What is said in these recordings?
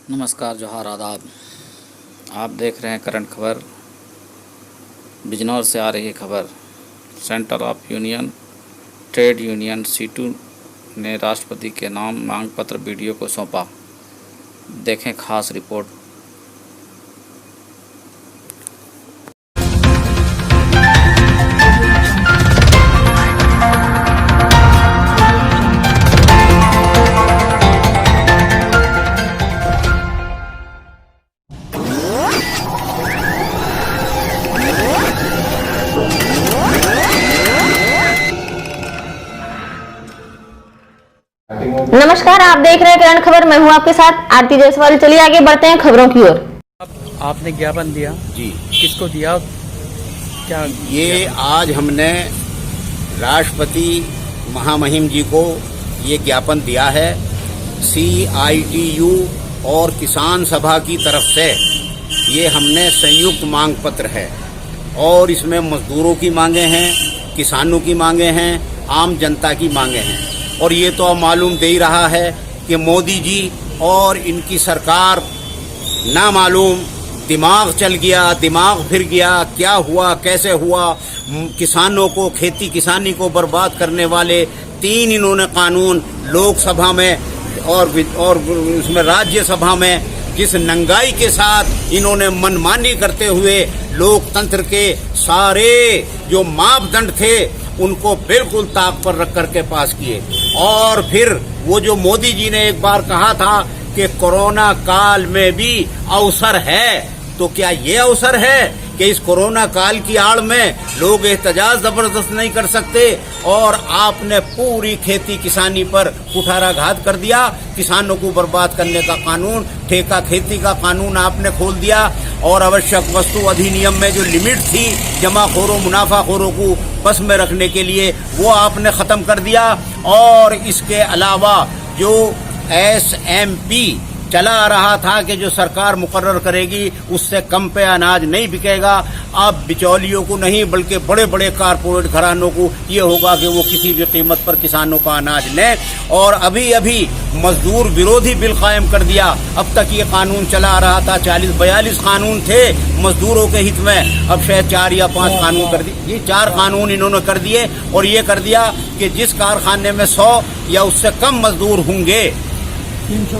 नमस्कार, जोहार, आदाब। आप देख रहे हैं करंट खबर। बिजनौर से आ रही खबर। Centre of union trade union CITU ने राष्ट्रपति के नाम मांग पत्र बीडीओ को सौंपा। देखें खास रिपोर्ट। नमस्कार, आप देख रहे हैं करंट खबर। मैं हूं आपके साथ आरती जायसवाल। चलिए आगे बढ़ते हैं खबरों की ओर। आपने ज्ञापन दिया जी, किसको दिया? क्या ये आज हमने राष्ट्रपति महामहिम जी को ये ज्ञापन दिया है। CITU और किसान सभा की तरफ से ये हमने संयुक्त मांग पत्र है और इसमें मजदूरों की मांगे हैं, किसानों की मांगे हैं, आम जनता की मांगे हैं। और ये तो अब मालूम दे ही रहा है कि मोदी जी और इनकी सरकार ना मालूम दिमाग चल गया, दिमाग फिर गया, क्या हुआ, कैसे हुआ। किसानों को, खेती किसानी को बर्बाद करने वाले 3 इन्होंने कानून लोकसभा में और उसमें राज्यसभा में जिस नंगाई के साथ इन्होंने मनमानी करते हुए लोकतंत्र के सारे जो मापदंड थे उनको बिल्कुल ताक पर रख करके पास किए। और फिर वो जो मोदी जी ने एक बार कहा था कि कोरोना काल में भी अवसर है, तो क्या ये अवसर है कि इस कोरोना काल की आड़ में लोग एहतजाज जबरदस्त नहीं कर सकते? और आपने पूरी खेती किसानी पर कुठाराघात कर दिया। किसानों को बर्बाद करने का कानून, ठेका खेती का कानून आपने खोल दिया। और आवश्यक वस्तु अधिनियम में जो लिमिट थी जमाखोरों, मुनाफाखोरों को बस में रखने के लिए, वो आपने खत्म कर दिया। और इसके अलावा जो SMP चला आ रहा था कि जो सरकार मुकर्रर करेगी उससे कम पे अनाज नहीं बिकेगा, अब बिचौलियों को नहीं बल्कि बड़े बड़े कारपोरेट घरानों को ये होगा कि वो किसी भी कीमत पर किसानों का अनाज लें। और अभी अभी मजदूर विरोधी बिल कायम कर दिया। अब तक ये कानून चला आ रहा था, 40-42 कानून थे मजदूरों के हित में, अब शायद 4 या 5 कानून कर दिए। ये 4 कानून इन्होंने कर दिए और ये कर दिया कि जिस कारखाने में 100 या उससे कम मजदूर होंगे, 300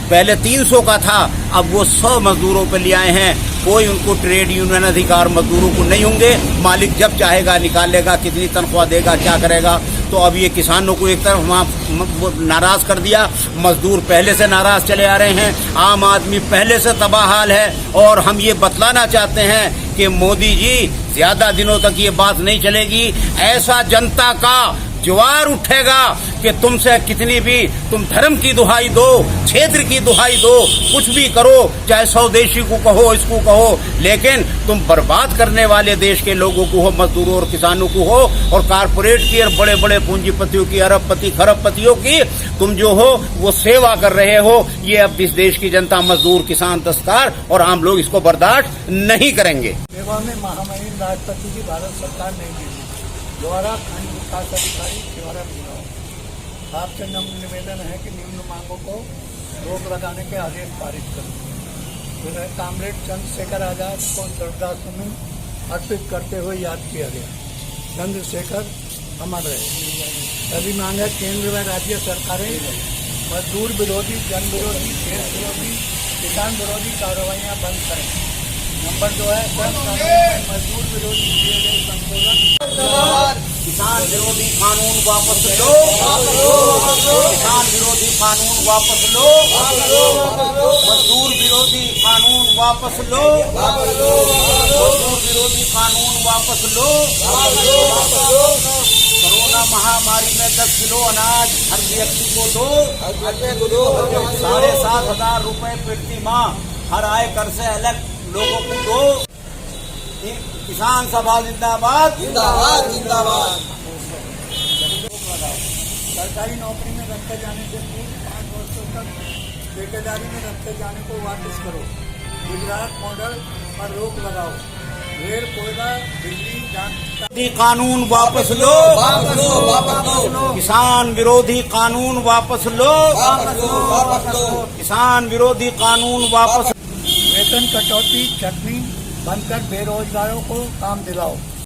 पहले 300 का था, अब वो 100 मजदूरों पे ले आए हैं। कोई उनको ट्रेड यूनियन अधिकार मजदूरों को नहीं होंगे। मालिक जब चाहेगा निकालेगा, कितनी तनख्वाह देगा, क्या करेगा। तो अब ये किसानों को एक तरफ वहाँ नाराज कर दिया। मजदूर पहले से नाराज चले आ रहे हैं, आम आदमी पहले से तबाह हाल है। और हम ये बतलाना चाहते हैं कि मोदी जी, ज्यादा दिनों तक ये बात नहीं चलेगी। ऐसा जनता का ज्वार उठेगा कि तुमसे कितनी भी तुम धर्म की दुहाई दो, क्षेत्र की दुहाई दो, कुछ भी करो, चाहे स्वदेशी को कहो, इसको कहो, लेकिन तुम बर्बाद करने वाले देश के लोगों को हो, मजदूरों और किसानों को हो, और कारपोरेट की और बड़े बड़े पूंजीपतियों की, अरबपति खरबपतियों की तुम जो हो वो सेवा कर रहे हो। ये अब इस देश की जनता, मजदूर, किसान, दस्तकार और आम लोग इसको बर्दाश्त नहीं करेंगे। सेवा में महामहिम राष्ट्रपति की भारत सरकार नहीं दी द्वारा खंड विकास अधिकारी द्वारा आपसे निवेदन है कि निम्न मांगों को रोक लगाने के आदेश पारित करें। कामरेड चंद्रशेखर आजाद को श्रद्धासुमन अर्पित करते हुए याद किया गया। चंद्रशेखर अमर रहे। सभी मांग है केंद्र व राज्य सरकारें मजदूर विरोधी, जन विरोधी, देश विरोधी, किसान विरोधी कार्रवाइयाँ बंद करें। नंबर 2 है मजदूर विरोधी किए गए संशोधन। किसान विरोधी कानून वापस लो, किसान विरोधी कानून वापस लो, मजदूर विरोधी कानून वापस लो, मजदूर विरोधी कानून वापस लो। कोरोना महामारी में 10 किलो अनाज हर व्यक्ति को दो। 7,500 रुपए प्रति माह हर आय कर से अलग लोगों को दो। किसान सभा जिंदाबाद, जिंदाबाद, जिंदाबाद। सरकारी नौकरी में रखे जाने से पूर्व 5 वर्षों तक ठेकेदारी में रखे जाने को वापस करो। गुजरात मॉडल पर रोक लगाओ। रेल, कोयला, बिजली, विरोधी कानून वापस लो, वापस लो, वापस लो, किसान विरोधी कानून वापस लो, वापस लो, वापस लो, किसान विरोधी कानून वापस। वेतन कटौती चटनी बंद कर बेरोजगारों को काम दिलाओ।